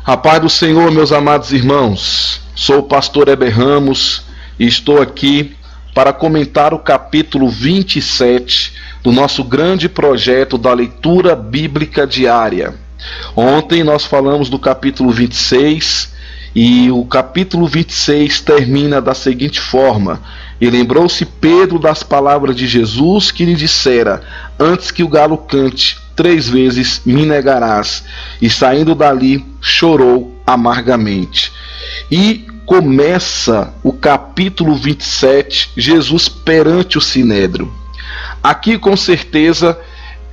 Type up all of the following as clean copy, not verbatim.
A paz do Senhor, meus amados irmãos. Sou o pastor Heber Ramos e estou aqui para comentar o capítulo 27 do nosso grande projeto da leitura bíblica diária. Ontem nós falamos do capítulo 26 e o capítulo 26 termina da seguinte forma: e lembrou-se Pedro das palavras de Jesus que lhe dissera: antes que o galo cante, 3 vezes me negarás. E saindo dali, chorou amargamente. E começa o capítulo 27, Jesus perante o Sinédrio. Aqui com certeza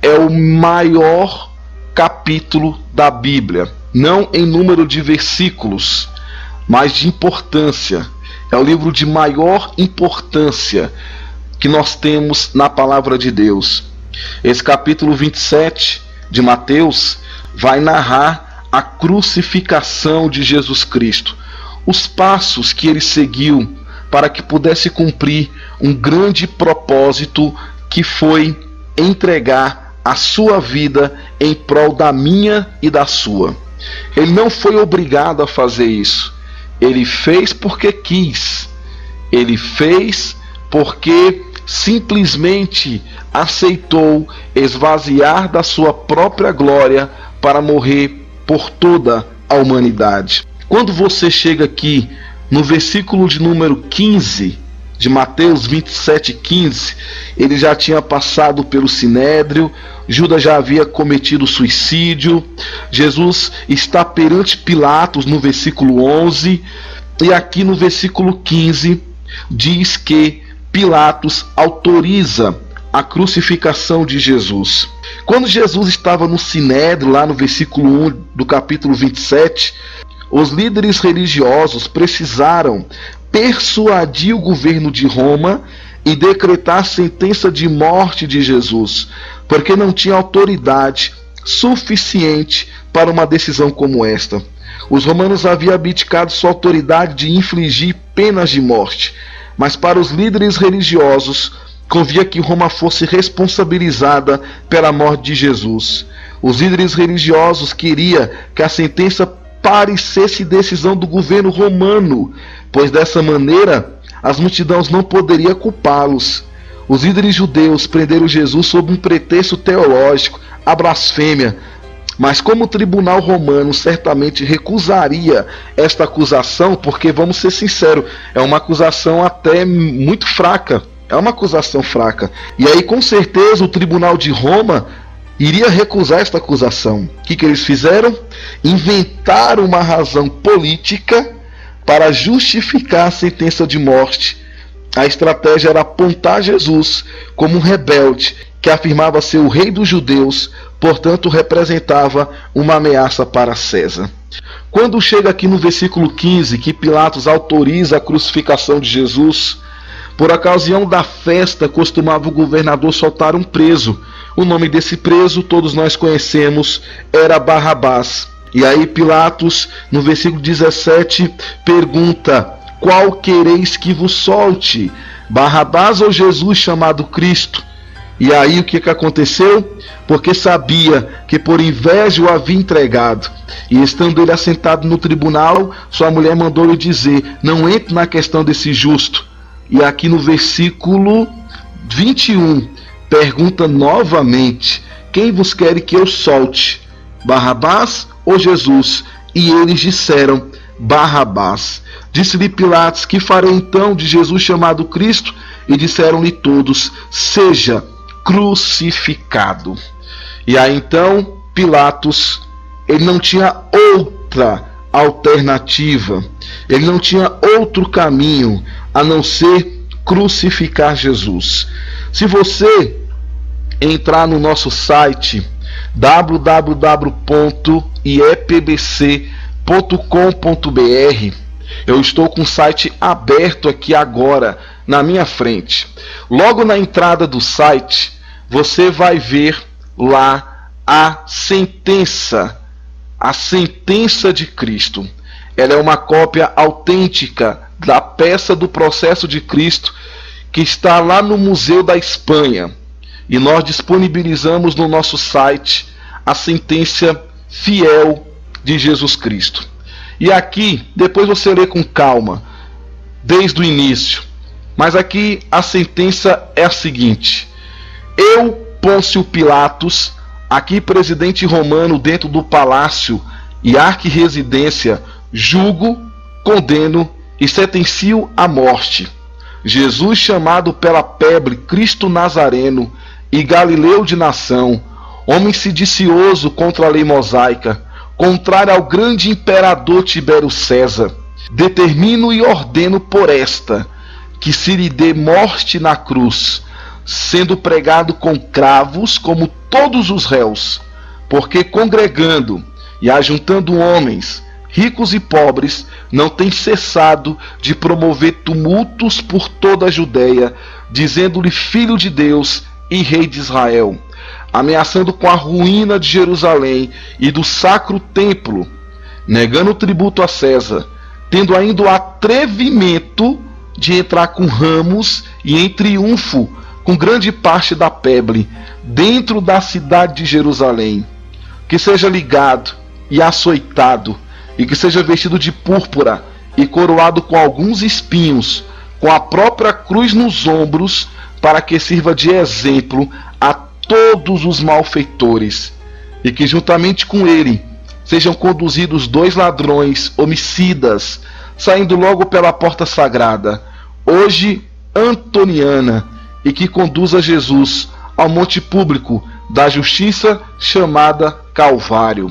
é o maior capítulo da Bíblia, não em número de versículos, mas de importância. É o livro de maior importância que nós temos na palavra de Deus. Esse capítulo 27 de Mateus vai narrar a crucificação de Jesus Cristo, os passos que ele seguiu para que pudesse cumprir um grande propósito, que foi entregar a sua vida em prol da minha e da sua. Ele não foi obrigado a fazer isso. Ele fez porque quis. Ele fez porque simplesmente aceitou esvaziar da sua própria glória para morrer por toda a humanidade. Quando você chega aqui no versículo de número 15 de Mateus 27:15, ele já tinha passado pelo Sinédrio, Judas já havia cometido suicídio, Jesus está perante Pilatos no versículo 11, e aqui no versículo 15 diz que Pilatos autoriza a crucificação de Jesus. Quando Jesus estava no Sinédrio, lá no versículo 1 do capítulo 27, os líderes religiosos precisaram persuadir o governo de Roma e decretar sentença de morte de Jesus, porque não tinha autoridade suficiente para uma decisão como esta. Os romanos haviam abdicado sua autoridade de infligir penas de morte, mas para os líderes religiosos convinha que Roma fosse responsabilizada pela morte de Jesus. Os líderes religiosos queriam que a sentença parecesse decisão do governo romano, pois dessa maneira as multidões não poderiam culpá-los. Os líderes judeus prenderam Jesus sob um pretexto teológico, a blasfêmia, mas como o tribunal romano certamente recusaria esta acusação, porque vamos ser sinceros, é uma acusação até muito fraca, é uma acusação fraca, e aí com certeza o tribunal de Roma iria recusar esta acusação. O que eles fizeram? Inventaram uma razão política para justificar a sentença de morte. A estratégia era apontar Jesus como um rebelde que afirmava ser o rei dos judeus, portanto representava uma ameaça para César. Quando chega aqui no versículo 15, que Pilatos autoriza a crucificação de Jesus, por ocasião da festa costumava o governador soltar um preso. O nome desse preso, todos nós conhecemos, era Barrabás. E aí Pilatos, no versículo 17, pergunta: qual quereis que vos solte? Barrabás ou Jesus chamado Cristo? E aí o que aconteceu? Porque sabia que por inveja o havia entregado. E estando ele assentado no tribunal, sua mulher mandou-lhe dizer: não entre na questão desse justo. E aqui no versículo 21, pergunta novamente: quem vos quer que eu solte? Barrabás ou Jesus? E eles disseram: Barrabás. Disse-lhe Pilatos: que farei então de Jesus chamado Cristo? E disseram-lhe todos: seja crucificado. E aí então Pilatos, ele não tinha outra alternativa, ele não tinha outro caminho a não ser crucificar Jesus. Se você entrar no nosso site www.iepbc.com.br, eu estou com o site aberto aqui agora na minha frente. Logo na entrada do site, você vai ver lá a sentença de Cristo. Ela é uma cópia autêntica da peça do processo de Cristo, que está lá no Museu da Espanha. E nós disponibilizamos no nosso site a sentença fiel de Jesus Cristo. E aqui, depois você lê com calma, desde o início. Mas aqui a sentença é a seguinte: eu, Pôncio Pilatos, aqui presidente romano dentro do palácio e arquirresidência, julgo, condeno e sentencio à morte Jesus, chamado pela pebre Cristo Nazareno e Galileu de nação, homem sedicioso contra a lei mosaica, contrário ao grande imperador Tibério César. Determino e ordeno por esta, que se lhe dê morte na cruz, sendo pregado com cravos como todos os réus, porque congregando e ajuntando homens, ricos e pobres, não tem cessado de promover tumultos por toda a Judéia, dizendo-lhe filho de Deus e rei de Israel, ameaçando com a ruína de Jerusalém e do sacro templo, negando o tributo a César, tendo ainda o atrevimento de entrar com ramos e em triunfo com grande parte da pebre dentro da cidade de Jerusalém, que seja ligado e açoitado, e que seja vestido de púrpura e coroado com alguns espinhos, com a própria cruz nos ombros, para que sirva de exemplo a todos os malfeitores, e que juntamente com ele sejam conduzidos 2 ladrões homicidas, saindo logo pela porta sagrada, hoje Antoniana, e que conduza Jesus ao monte público da justiça chamada Calvário,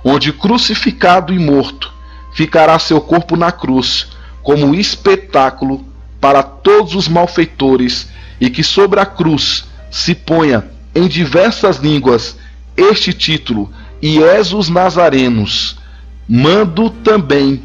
onde crucificado e morto ficará seu corpo na cruz, como espetáculo para todos os malfeitores, e que sobre a cruz se ponha em diversas línguas este título: Iesus Nazarenos. Mando também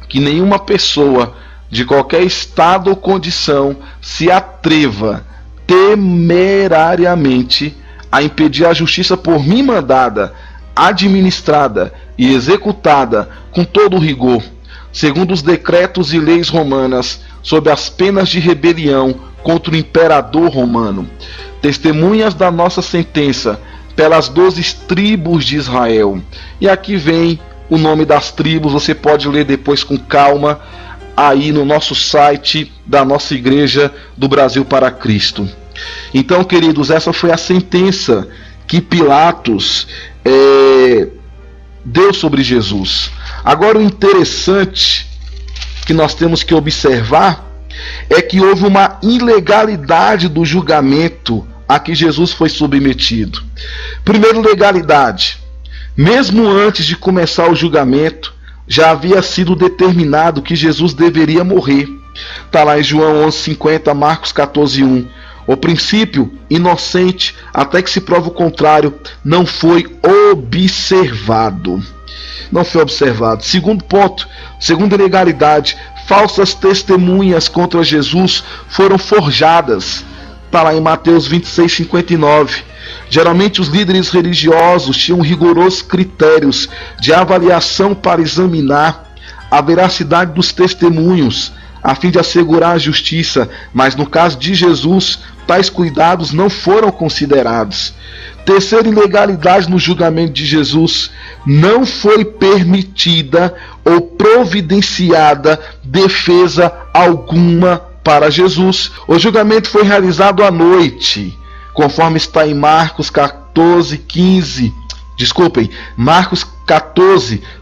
que nenhuma pessoa de qualquer estado ou condição se atreva temerariamente a impedir a justiça por mim mandada, administrada e executada com todo o rigor, segundo os decretos e leis romanas, sob as penas de rebelião contra o imperador romano, testemunhas da nossa sentença pelas 12 tribos de Israel. E aqui vem o nome das tribos, você pode ler depois com calma aí no nosso site da nossa Igreja do Brasil para Cristo. Então, queridos, essa foi a sentença que Pilatos deu sobre Jesus. Agora, o interessante que nós temos que observar é que houve uma ilegalidade do julgamento a que Jesus foi submetido. Primeiro, legalidade. Mesmo antes de começar o julgamento, já havia sido determinado que Jesus deveria morrer. Está lá em João 11,50, Marcos 14,1. O princípio, inocente, até que se prove o contrário, não foi observado. Não foi observado. Segundo ponto, segunda ilegalidade, falsas testemunhas contra Jesus foram forjadas. Está lá em Mateus 26,59. Geralmente os líderes religiosos tinham rigorosos critérios de avaliação para examinar a veracidade dos testemunhos, a fim de assegurar a justiça, mas no caso de Jesus, tais cuidados não foram considerados. Terceira ilegalidade no julgamento de Jesus: não foi permitida ou providenciada defesa alguma para Jesus. O julgamento foi realizado à noite, conforme está em Marcos 14,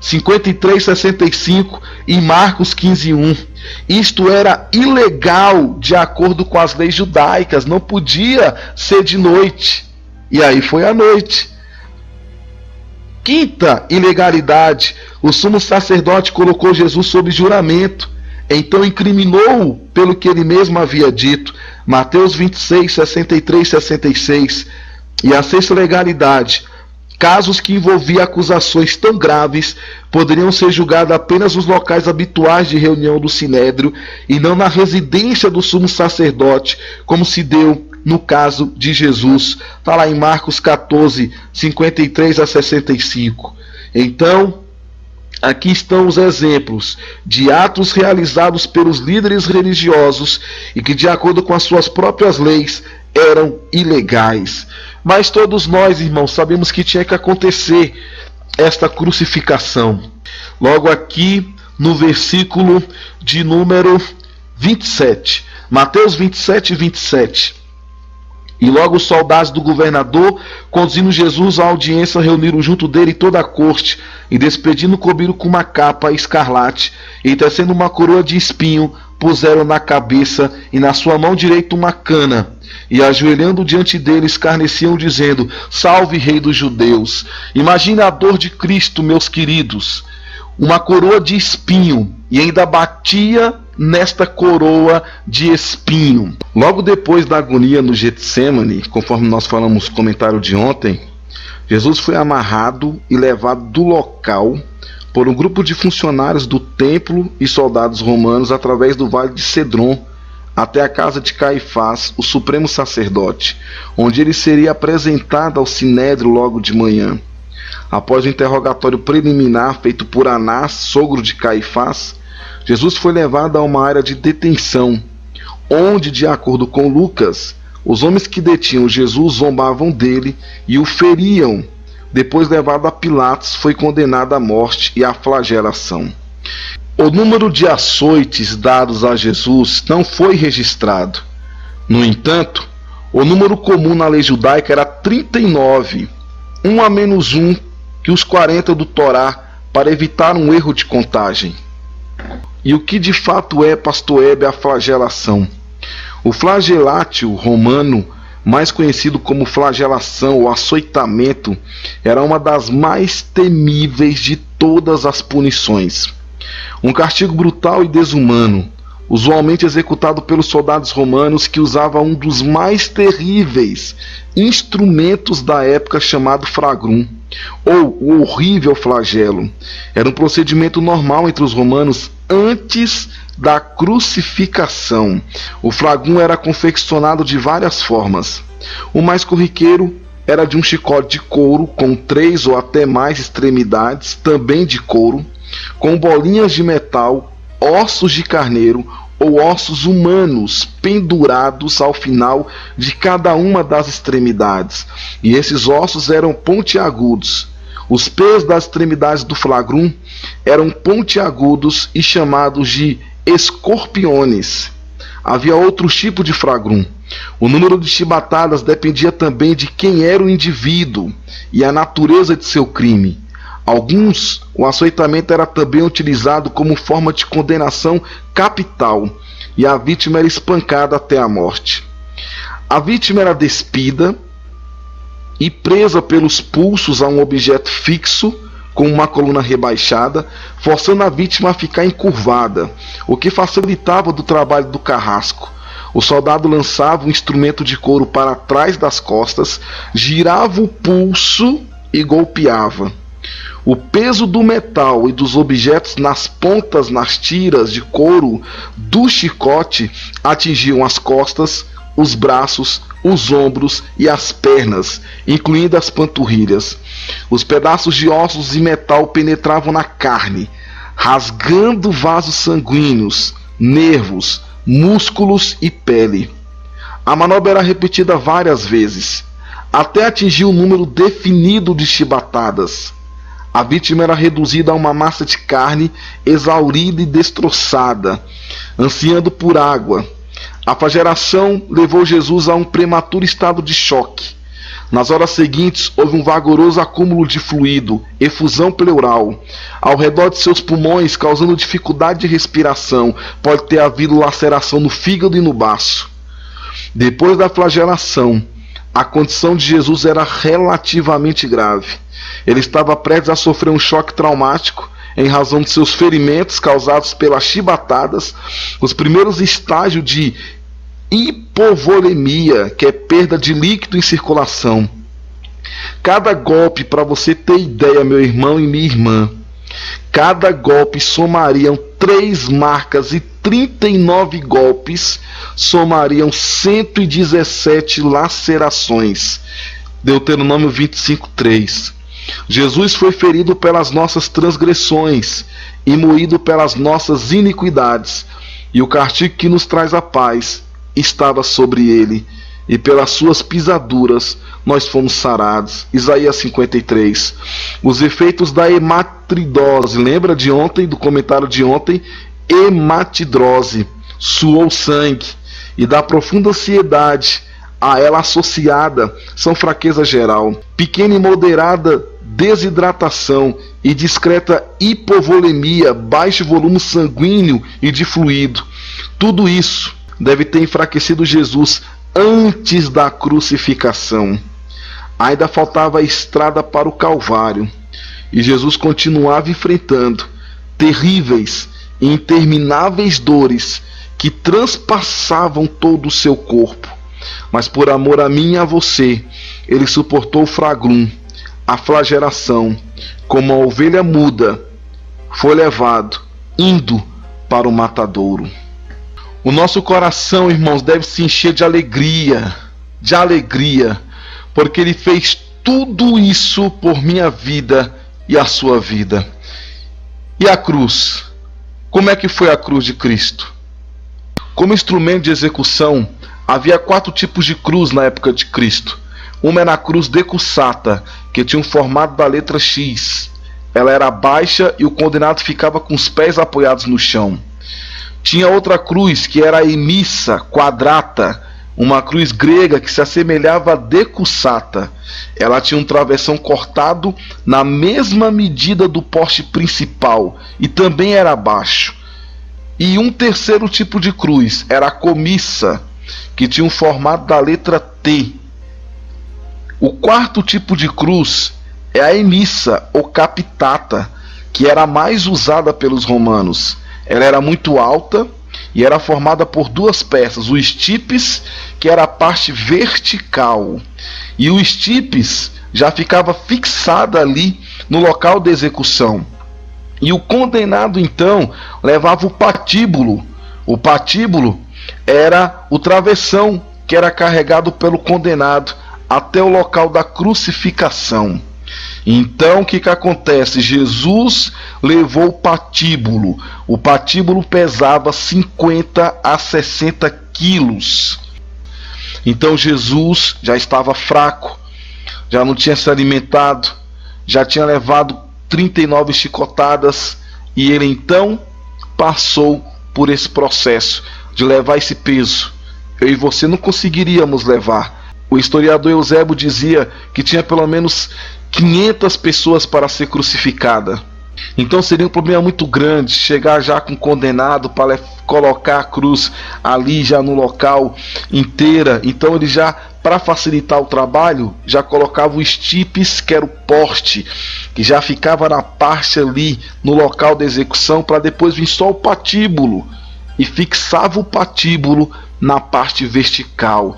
53, 65 e Marcos 15, 1. Isto era ilegal de acordo com as leis judaicas, não podia ser de noite. E aí foi à noite. Quinta ilegalidade: o sumo sacerdote colocou Jesus sob juramento, então incriminou-o pelo que ele mesmo havia dito. Mateus 26, 63, 66. E a sexta legalidade: casos que envolviam acusações tão graves poderiam ser julgados apenas nos locais habituais de reunião do Sinédrio e não na residência do sumo sacerdote, como se deu no caso de Jesus. Está lá em Marcos 14, 53 a 65. Então, aqui estão os exemplos de atos realizados pelos líderes religiosos e que, de acordo com as suas próprias leis, eram ilegais. Mas todos nós, irmãos, sabemos que tinha que acontecer. esta crucificação? Logo aqui no versículo de número 27. Mateus 27, 27. E logo os soldados do governador, conduzindo Jesus à audiência, reuniram junto dele toda a corte, e despedindo, cobriram com uma capa escarlate, e tecendo uma coroa de espinho, puseram na cabeça, e na sua mão direita uma cana, e ajoelhando diante dele, escarneciam, dizendo: Salve, Rei dos Judeus! Imagine a dor de Cristo, meus queridos. Uma coroa de espinho, e ainda batia nesta coroa de espinho. Logo depois da agonia no Getsemane, conforme nós falamos no comentário de ontem, Jesus foi amarrado e levado do local por um grupo de funcionários do templo e soldados romanos através do vale de Cedron até a casa de Caifás, o supremo sacerdote, onde ele seria apresentado ao sinédrio logo de manhã. Após o interrogatório preliminar feito por Anás, sogro de Caifás, Jesus foi levado a uma área de detenção, onde, de acordo com Lucas, os homens que detinham Jesus zombavam dele e o feriam. Depois levado a Pilatos, foi condenado à morte e à flagelação. O número de açoites dados a Jesus não foi registrado. No entanto, o número comum na lei judaica era 39, um a menos um que os 40 do Torá, para evitar um erro de contagem. E o que de fato é, pastor Hebe, a flagelação? O flagelatio romano, mais conhecido como flagelação ou açoitamento, era uma das mais temíveis de todas as punições. Um castigo brutal e desumano, usualmente executado pelos soldados romanos, que usavam um dos mais terríveis instrumentos da época chamado fragrum, ou o horrível flagelo. Era um procedimento normal entre os romanos antes da crucificação. O flagrum era confeccionado de várias formas. O mais corriqueiro era de um chicote de couro com 3 ou até mais extremidades, também de couro, com bolinhas de metal, ossos de carneiro ou ossos humanos pendurados ao final de cada uma das extremidades. E esses ossos eram pontiagudos. Os pés das extremidades do flagrum eram pontiagudos e chamados de escorpiones. Havia outro tipo de flagrum. O número de chibatadas dependia também de quem era o indivíduo e a natureza de seu crime. Alguns, o açoitamento era também utilizado como forma de condenação capital, e a vítima era espancada até a morte. A vítima era despida e presa pelos pulsos a um objeto fixo, com uma coluna rebaixada, forçando a vítima a ficar encurvada, o que facilitava o trabalho do carrasco. O soldado lançava um instrumento de couro para trás das costas, girava o pulso e golpeava. O peso do metal e dos objetos nas pontas, nas tiras de couro do chicote atingiam as costas, os braços, os ombros e as pernas, incluindo as panturrilhas. Os pedaços de ossos e metal penetravam na carne, rasgando vasos sanguíneos, nervos, músculos e pele. A manobra era repetida várias vezes, até atingir um número definido de chibatadas. A vítima era reduzida a uma massa de carne exaurida e destroçada, ansiando por água. A flagelação levou Jesus a um prematuro estado de choque. Nas horas seguintes, houve um vagaroso acúmulo de fluido, efusão pleural, ao redor de seus pulmões, causando dificuldade de respiração. Pode ter havido laceração no fígado e no baço. Depois da flagelação, a condição de Jesus era relativamente grave. Ele estava prestes a sofrer um choque traumático em razão de seus ferimentos causados pelas chibatadas, os primeiros estágios de hipovolemia, que é perda de líquido em circulação. Cada golpe, para você ter ideia, meu irmão e minha irmã, cada golpe somariam 3 marcas e 39 golpes somariam 117 lacerações. Deuteronômio 25:3. Jesus foi ferido pelas nossas transgressões e moído pelas nossas iniquidades, e o castigo que nos traz a paz estava sobre ele, e pelas suas pisaduras nós fomos sarados. Isaías 53. Os efeitos da hematidrose, lembra de ontem, do comentário de ontem? Hematidrose, suou sangue, e da profunda ansiedade a ela associada são fraqueza geral, pequena e moderada desidratação e discreta hipovolemia, baixo volume sanguíneo e de fluido. Tudo isso deve ter enfraquecido Jesus antes da crucificação. Ainda faltava a estrada para o Calvário, e Jesus continuava enfrentando terríveis e intermináveis dores que transpassavam todo o seu corpo. Mas por amor a mim e a você, ele suportou o fragrum, a flagelação, como a ovelha muda, foi levado, indo para o matadouro. O nosso coração, irmãos, deve se encher de alegria, porque ele fez tudo isso por minha vida e a sua vida. E a cruz? Como é que foi a cruz de Cristo? Como instrumento de execução, havia 4 tipos de cruz na época de Cristo. Uma era a cruz decussata, que tinha um formato da letra X. Ela era baixa e o condenado ficava com os pés apoiados no chão. Tinha outra cruz que era a emissa, quadrata, uma cruz grega que se assemelhava a decussata. Ela tinha um travessão cortado na mesma medida do poste principal e também era baixo. E um terceiro tipo de cruz era a comissa, que tinha um formato da letra T. O quarto tipo de cruz é a emissa ou capitata, que era a mais usada pelos romanos. Ela era muito alta e era formada por 2 peças, o stipes, que era a parte vertical, e o stipes já ficava fixada ali no local de execução. E o condenado então levava o patíbulo. O patíbulo era o travessão que era carregado pelo condenado até o local da crucificação. Então o que acontece? Jesus levou o patíbulo. O patíbulo pesava 50 a 60 quilos. Então Jesus já estava fraco, já não tinha se alimentado, já tinha levado 39 chicotadas, e ele então passou por esse processo de levar esse peso. Eu e você não conseguiríamos levar. O historiador Eusébio dizia que tinha pelo menos 500 pessoas para ser crucificada. Então seria um problema muito grande chegar já com condenado para colocar a cruz ali já no local inteira. Então ele já, para facilitar o trabalho, já colocava o stipes, que era o poste, que já ficava na parte ali no local da execução, para depois vir só o patíbulo, e fixava o patíbulo na parte vertical.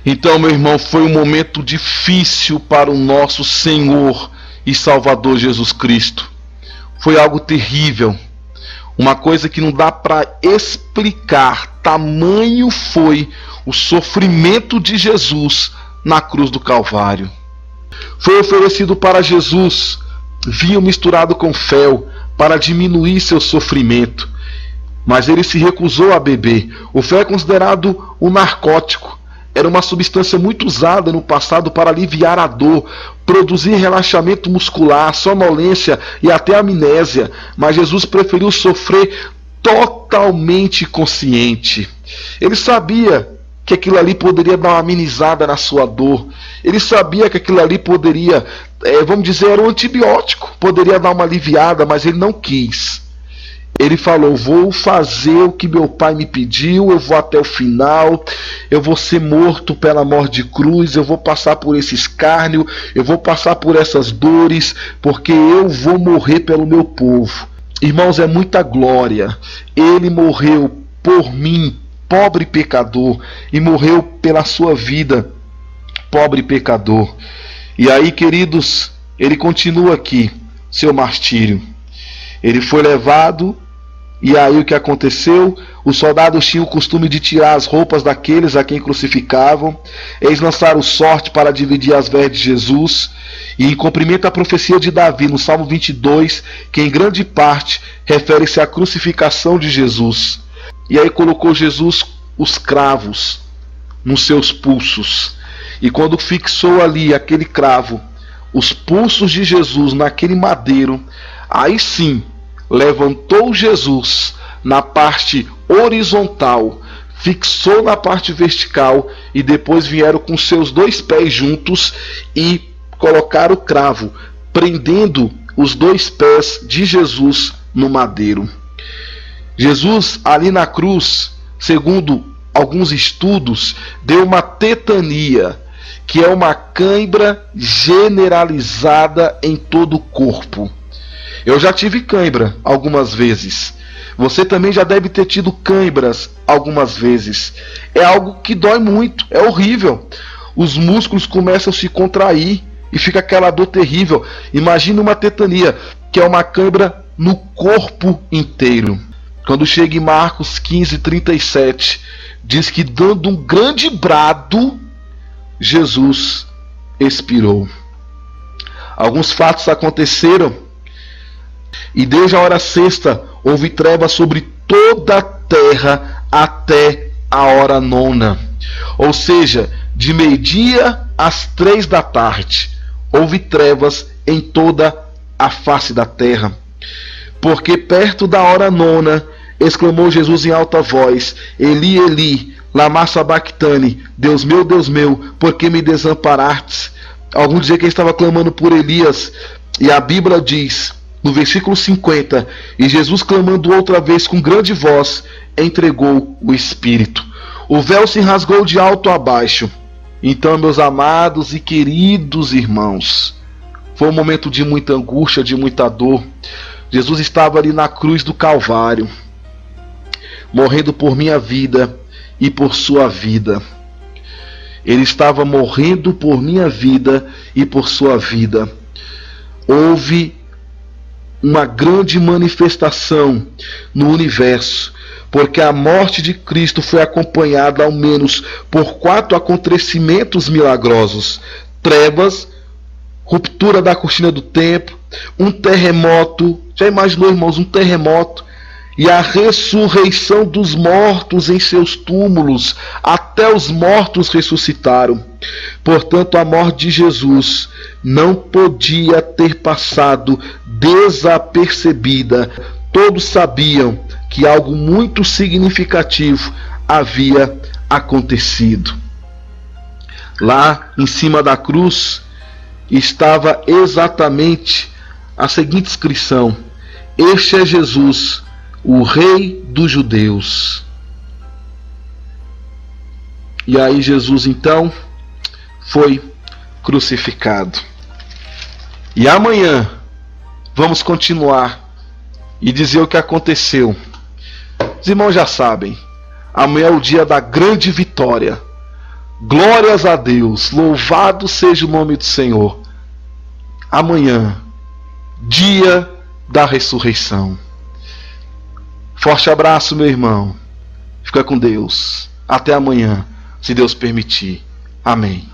Então, meu irmão, foi um momento difícil para o nosso Senhor e Salvador Jesus Cristo. Foi algo terrível, uma coisa que não dá para explicar. Tamanho foi o sofrimento de Jesus na cruz do Calvário. Foi oferecido para Jesus vinho misturado com fel para diminuir seu sofrimento, mas ele se recusou a beber. O fel é considerado um narcótico. Era uma substância muito usada no passado para aliviar a dor, produzir relaxamento muscular, sonolência e até amnésia. Mas Jesus preferiu sofrer totalmente consciente. Ele sabia que aquilo ali poderia dar uma amenizada na sua dor. Ele sabia que aquilo ali poderia, vamos dizer, era um antibiótico, poderia dar uma aliviada, mas ele não quis. Ele falou: vou fazer o que meu pai me pediu, eu vou até o final, eu vou ser morto pela morte de cruz, eu vou passar por esse escárnio, eu vou passar por essas dores, porque eu vou morrer pelo meu povo. Irmãos, é muita glória. Ele morreu por mim, pobre pecador, e morreu pela sua vida, pobre pecador. E aí, queridos, ele continua aqui, seu martírio. Ele foi levado. E aí o que aconteceu? Os soldados tinham o costume de tirar as roupas daqueles a quem crucificavam. Eles lançaram sorte para dividir as vestes de Jesus. E em cumprimento à profecia de Davi, no Salmo 22, que em grande parte refere-se à crucificação de Jesus. E aí colocou Jesus os cravos nos seus pulsos. E quando fixou ali aquele cravo, os pulsos de Jesus naquele madeiro, aí sim levantou Jesus na parte horizontal, fixou na parte vertical e depois vieram com seus 2 pés juntos e colocaram o cravo, prendendo os 2 pés de Jesus no madeiro. Jesus ali na cruz, segundo alguns estudos, deu uma tetania, que é uma cãibra generalizada em todo o corpo. Eu já tive cãibra algumas vezes. Você também já deve ter tido cãibras algumas vezes. É algo que dói muito, é horrível. Os músculos começam a se contrair e fica aquela dor terrível. Imagina uma tetania, que é uma cãibra no corpo inteiro. Quando chega em Marcos 15:37, diz que dando um grande brado, Jesus expirou. Alguns fatos aconteceram e desde a hora sexta houve trevas sobre toda a terra até a hora 9. Ou seja, de meio-dia às 3 da tarde houve trevas em toda a face da terra. Porque perto da hora 9 exclamou Jesus em alta voz: Eli, Eli, lama sabachthani, Deus meu, por que me desamparastes? Alguns dizem que ele estava clamando por Elias, e a Bíblia diz, no versículo 50, e Jesus clamando outra vez com grande voz, entregou o Espírito. O véu se rasgou de alto a baixo. Então, meus amados e queridos irmãos, foi um momento de muita angústia, de muita dor. Jesus estava ali na cruz do Calvário, morrendo por minha vida e por sua vida. Ele estava morrendo por minha vida e por sua vida. Houve uma grande manifestação no universo, porque a morte de Cristo foi acompanhada ao menos por 4 acontecimentos milagrosos: trevas, ruptura da cortina do templo, um terremoto. Já imaginou, irmãos, um terremoto? E a ressurreição dos mortos em seus túmulos, até os mortos ressuscitaram. Portanto, a morte de Jesus não podia ter passado desapercebida. Todos sabiam que algo muito significativo havia acontecido. Lá em cima da cruz estava exatamente a seguinte inscrição: Este é Jesus, o Rei dos Judeus. E aí Jesus então foi crucificado. E amanhã vamos continuar e dizer o que aconteceu. Os irmãos já sabem, amanhã é o dia da grande vitória. Glórias a Deus, louvado seja o nome do Senhor. Amanhã, dia da ressurreição. Forte abraço, meu irmão. Fica com Deus. Até amanhã, se Deus permitir. Amém.